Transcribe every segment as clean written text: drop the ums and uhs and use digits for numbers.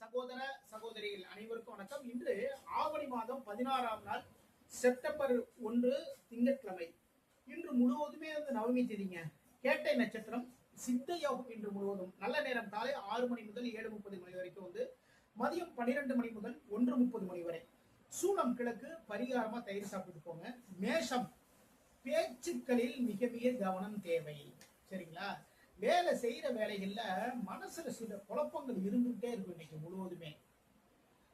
சகோதர சகோதரிகள் அனைவருக்கும் வணக்கம். இன்று ஆவணி மாதம் 16ஆம் நாள், செப்டம்பர் 1 திங்கட்கிழமை. இன்று முழுவதுமே நவமி தேதிங்க. கேட்டை நட்சத்திரம், சித்த யோகம். இன்று முழுவதும் நல்ல நேரம் காலை 6 மணி முதல் 7:30 மணி வரைக்கும், மதியம் 12 மணி முதல் 1:30 மணி வரை. சூலம் கிழக்கு, பரிகாரமா தயிர் சாப்பிட்டு போங்க. மேஷம், பேச்சுக்களில் மிக மிக கவனம் தேவை. சரிங்களா? வேலை செய்யற வேலைகள்ல மனசுல சில குழப்பங்கள் இருந்துகிட்டே இருக்கும். இன்னைக்கு முழுவதுமே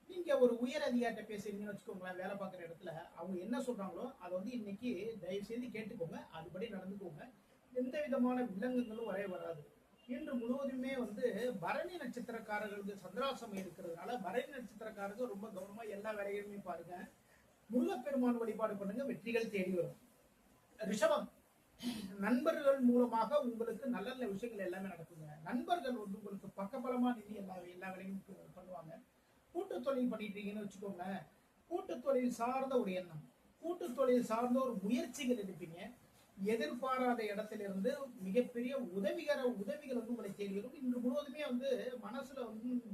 நீங்க ஒரு உயர் அதிகாரிட்ட பேசுறீங்கன்னு வச்சுக்கோங்களேன். வேலை பார்க்குற இடத்துல அவங்க என்ன சொல்றாங்களோ அதை இன்னைக்கு தயவு செய்து கேட்டுக்கோங்க, அதுபடி நடந்துக்கோங்க. எந்த விதமான வில்லங்கங்களும் வராது. இன்று முழுவதுமே பரணி நட்சத்திரக்காரர்களுக்கு சந்திராசமம் இருக்கிறதுனால பரணி நட்சத்திரக்காரர்கள் ரொம்ப கவனமா எல்லா வேலைகளுமே பாருங்க. முருகப்பெருமான் வழிபாடு பண்ணுங்க, வெற்றிகள் தேடி வரும். ரிஷபம், நண்பர்கள் மூலமாக உங்களுக்கு நல்ல நல்ல விஷயங்கள் எல்லாமே நடக்குங்க. நண்பர்கள் உங்களுக்கு பக்கபலமா நின்று எல்லா வேலையும் பண்ணுவாங்க. கூட்டு தொழில் பண்ணிட்டு இருக்கீங்கன்னு வச்சுக்கோங்க. கூட்டு தொழில் சார்ந்த ஒரு எண்ணம், கூட்டு தொழில் சார்ந்த ஒரு முயற்சிகள் எடுப்பீங்க. எதிர்பாராத இடத்திலிருந்து மிகப்பெரிய உதவிகள் உங்களை தேடி வரும். இன்று முழுவதுமே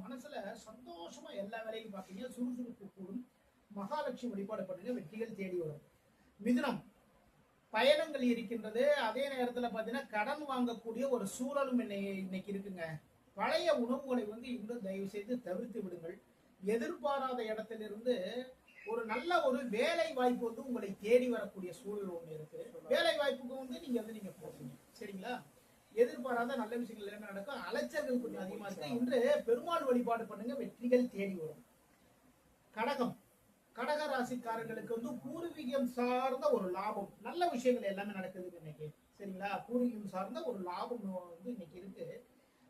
மனசுல சந்தோஷமா எல்லா வேலையும் பார்ப்பீங்க. சுறுசுறுப்பு கூடும். மகாலட்சுமி வழிபாடு பண்ணுங்க, வெற்றிகள் தேடி வரும். மிதுனம், பயணங்கள் இருக்கின்றது. அதே நேரத்தில் பார்த்தீங்கன்னா கடன் வாங்கக்கூடிய ஒரு சூழலும் இன்னைக்கு இருக்குங்க. பழைய உணவுகளை இன்னும் தயவு செய்து தவிர்த்து விடுங்கள். எதிர்பாராத இடத்திலிருந்து ஒரு நல்ல ஒரு வேலை வாய்ப்பு உங்களை தேடி வரக்கூடிய சூழல் ஒன்று இருக்கு. வேலை வாய்ப்புக்கு நீங்க போறீங்க. சரிங்களா? எதிர்பாராத நல்ல விஷயங்கள் எல்லாமே நடக்கும். அலைச்சல்கள் கொஞ்சம் அதிகமா இருக்கு. இன்று பெருமாள் வழிபாடு பண்ணுங்க, வெற்றிகள் தேடி வரும். கடகம், கடக ராசிக்காரர்களுக்கு பூர்வீகம் சார்ந்த ஒரு லாபம், நல்ல விஷயங்கள் எல்லாமே நடக்குது இன்னைக்கு. சரிங்களா? பூர்வீகம் சார்ந்த ஒரு லாபம் இன்னைக்கு இருக்கு.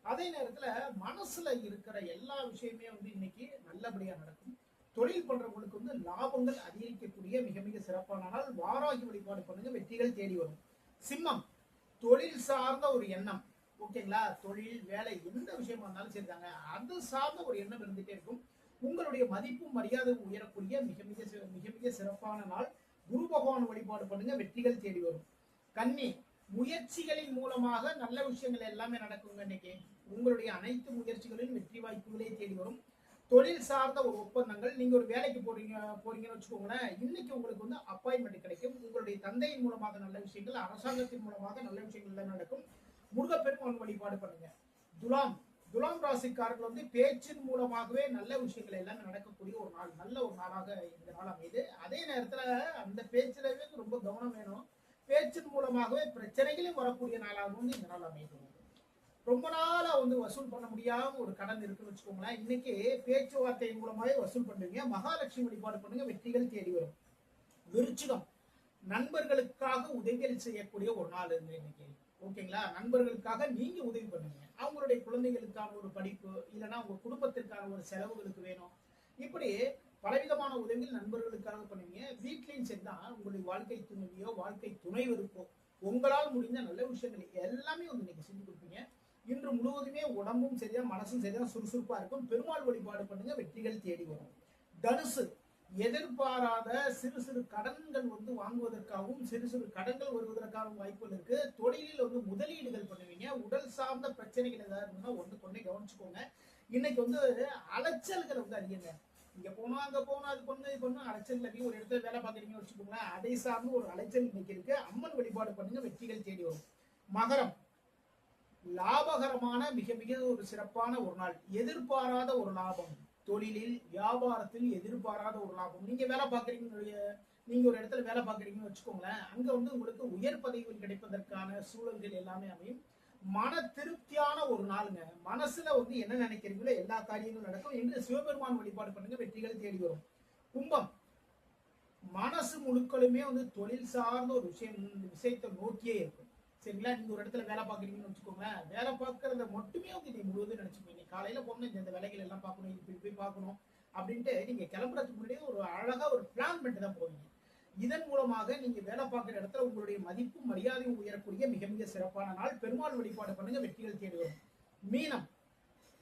அதே நேரத்துல மனசுல இருக்கிற எல்லா விஷயமே இன்னைக்கு நல்லபடியா நடக்கும். தொழில் பண்றவங்களுக்கு லாபங்கள் அதிகரிக்கக்கூடிய மிக மிக சிறப்பான நாள். வாராகி வழிபாடு பண்ணுங்க, வெற்றிகள் தேடி வரும். சிம்மம், தொழில் சார்ந்த ஒரு எண்ணம். ஓகேங்களா? தொழில் வேலை எந்த விஷயமா இருந்தாலும் சரிதாங்க, அது சார்ந்த ஒரு எண்ணம் இருந்துட்டே இருக்கும். உங்களுடைய மதிப்பும் மரியாதையும் உயரக்கூடிய மிக மிக சிறப்பான நாள். குரு பகவான் வழிபாடு பண்ணுங்க, வெற்றிகள் தேடி வரும். கன்னி, முயற்சிகளின் மூலமாக நல்ல விஷயங்கள் எல்லாமே நடக்குங்க. இன்னைக்கு உங்களுடைய அனைத்து முயற்சிகளிலும் வெற்றி வாய்ப்புகளே தேடி வரும். தொழில் சார்ந்த ஒரு ஒப்பந்தங்கள், நீங்க ஒரு வேலைக்கு போறீங்கன்னு வச்சுக்கோங்களேன். இன்னைக்கு உங்களுக்கு அப்பாயின்மெண்ட் கிடைக்கும். உங்களுடைய தந்தையின் மூலமாக நல்ல விஷயங்கள், அரசாங்கத்தின் மூலமாக நல்ல விஷயங்கள் எல்லாம் நடக்கும். முருகப்பெருமான் வழிபாடு பண்ணுங்க. துலாம் ராசிக்காரர்கள் பேச்சின் மூலமாகவே நல்ல விஷயங்கள் எல்லாமே நடக்கக்கூடிய ஒரு நாள், நல்ல ஒரு நாளாக இந்த நாள் அமையுது. அதே நேரத்துல அந்த பேச்சிலவே ரொம்ப கவனம் வேணும். பேச்சின் மூலமாகவே பிரச்சனைகளும் வரக்கூடிய நாளாகவும் இந்த நாள் அமையுது. ரொம்ப நாளா வசூல் பண்ண முடியாம ஒரு கடன் இருக்குன்னு வச்சுக்கோங்களேன். இன்னைக்கு பேச்சுவார்த்தையின் மூலமாகவே வசூல் பண்ணுவீங்க. மகாலட்சுமி வழிபாடு பண்ணுங்க, வெற்றிகள் தேடி வரும். விருச்சிகம், நண்பர்களுக்காக உதவிகள் செய்யக்கூடிய ஒரு நாள் இன்னைக்கு. ஓகேங்களா? நண்பர்களுக்காக நீங்க உதவி பண்ணுவீங்க. அவங்களுடைய குழந்தைகளுக்கான ஒரு படிப்பு, இல்லைன்னா உங்க குடும்பத்திற்கான ஒரு செலவுகளுக்கு வேணும். இப்படி பலவிதமான உதவிகள் நண்பர்களுக்காக பண்ணுவீங்க. வீட்லையும் சரிதான், உங்களுடைய வாழ்க்கை துணைவியோ வாழ்க்கை துணைவருக்கோ உங்களால் முடிந்த நல்ல விஷயங்கள் எல்லாமே இன்னைக்கு செஞ்சு கொடுப்பீங்க. இன்று முழுவதுமே உடம்பும் சரிதான், மனசும் சரிதான், சுறுசுறுப்பா இருக்கும். பெருமாள் வழிபாடு பண்ணுங்க, வெற்றிகள் தேடி வரும். தனுசு, எதிர்பாராத சிறு சிறு கடன்கள் வாங்குவதற்காகவும் சிறு சிறு கடன்கள் வருவதற்காகவும் வாய்ப்புகள் இருக்கு. தொழிலில் முதலீடுகள் பண்ணுவீங்க. உடல் சார்ந்த பிரச்சனைகள் ஏதாவது இருந்தா கொண்டே கவனிச்சுக்கோங்க. இன்னைக்கு அலைச்சல்கள் அதிகங்க. இங்க போனோம், அங்க போனோம், அது பண்ணு இது பண்ணு, அலைச்சல் அதிகம். ஒரு இடத்துல வேலை பார்க்குறீங்கன்னு வச்சுக்கோங்களேன், அதை சார்ந்து ஒரு அலைச்சல் இன்னைக்கு இருக்கு. அம்மன் வழிபாடு பண்ணுங்க, வெற்றிகள் தேடி வரும். மகரம், லாபகரமான மிக மிக ஒரு சிறப்பான ஒரு நாள். எதிர்பாராத ஒரு லாபம், தொழிலில் வியாபாரத்தில் எதிர்பாராத ஒரு லாபம். நீங்க ஒரு இடத்துல வேலை பார்க்குறீங்கன்னு வச்சுக்கோங்களேன், அங்க உங்களுக்கு உயர் பதவிகள் கிடைப்பதற்கான சூழல்கள் எல்லாமே அமையும். மன திருப்தியான ஒரு நாளுங்க. மனசுல என்ன நினைக்கிறீங்களோ எல்லா காரியங்களும் நடக்கும். என்று சிவபெருமான் வழிபாடு பண்ணுங்க, வெற்றிகள் தேடி வரும். கும்பம், மனசு முழுக்களுமே தொழில் சார்ந்த ஒரு விஷயத்தை நோக்கியே இருக்கும். சரிங்களா? நீங்க ஒரு இடத்துல வேலை பார்க்குறீங்கன்னு வச்சுக்கோங்களேன், வேலை பார்க்கறத மட்டுமே நீ முழுவதும் நினைச்சுக்கோங்க. காலையில போகணும், இந்த வேலைகள் எல்லாம் பார்க்கணும், இப்படி போய் பார்க்கணும் அப்படின்ட்டு நீங்க கிளம்புறதுக்கு முன்னாடியே ஒரு அழகா ஒரு பிளான் பண்ணிட்டு தான் போவீங்க. இதன் மூலமாக நீங்க வேலை பார்க்குற இடத்துல உங்களுடைய மதிப்பும் மரியாதையும் உயரக்கூடிய மிக மிக சிறப்பான நாள். பெருமாள் வழிபாடு பண்ணுங்க, வெற்றிகள் தேடி வரும். மீனம்,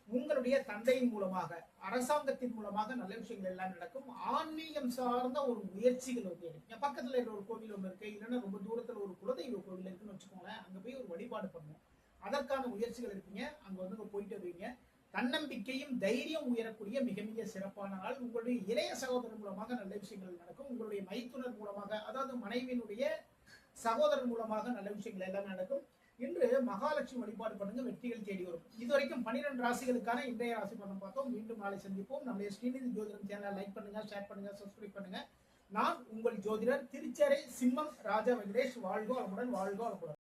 உங்களுடைய தந்தையின் மூலமாக அரசாங்கத்தின் மூலமாக நல்ல விஷயங்கள் எல்லாம் நடக்கும். ஆன்மீகம் சார்ந்த ஒரு முயற்சிகள் இருக்கு. பக்கத்துல இருக்கிற ஒரு கோவில் ஒன்று இருக்கு, இல்லைன்னா ரொம்ப தூரத்துல ஒரு குலதெய்வ கோவில் இருக்குன்னு வச்சுக்கோங்களேன், அங்க போய் ஒரு வழிபாடு பண்ணும். அதற்கான முயற்சிகள் இருப்பீங்க. அங்க போயிட்டு வருவீங்க. தன்னம்பிக்கையும் தைரியம் உயரக்கூடிய மிக மிக சிறப்பான நாள். உங்களுடைய இளைய சகோதரர் மூலமாக நல்ல விஷயங்கள் நடக்கும். உங்களுடைய மைத்துனர் மூலமாக, அதாவது மனைவியினுடைய சகோதரர் மூலமாக நல்ல விஷயங்கள் எல்லாமே நடக்கும். இன்று மகாலட்சுமி வழிபாடு பண்ணுங்க, வெற்றிகள் தேடி வரும். இதுவரைக்கும் 12 ராசிகளுக்கான இன்றைய ராசி பலன் பார்த்தோம். மீண்டும் நாளை சந்திப்போம். நம்முடைய ஸ்ரீநிதி ஜோதிடம் சேனலை லைக் பண்ணுங்க, ஷேர் பண்ணுங்க, சப்ஸ்கிரைப் பண்ணுங்க. நான் உங்கள் ஜோதிடர் திருச்சேரை சிம்மம் ராஜா வெங்கடேஷ். வாழ்க வளமுடன், வாழ்க வளமுடன்.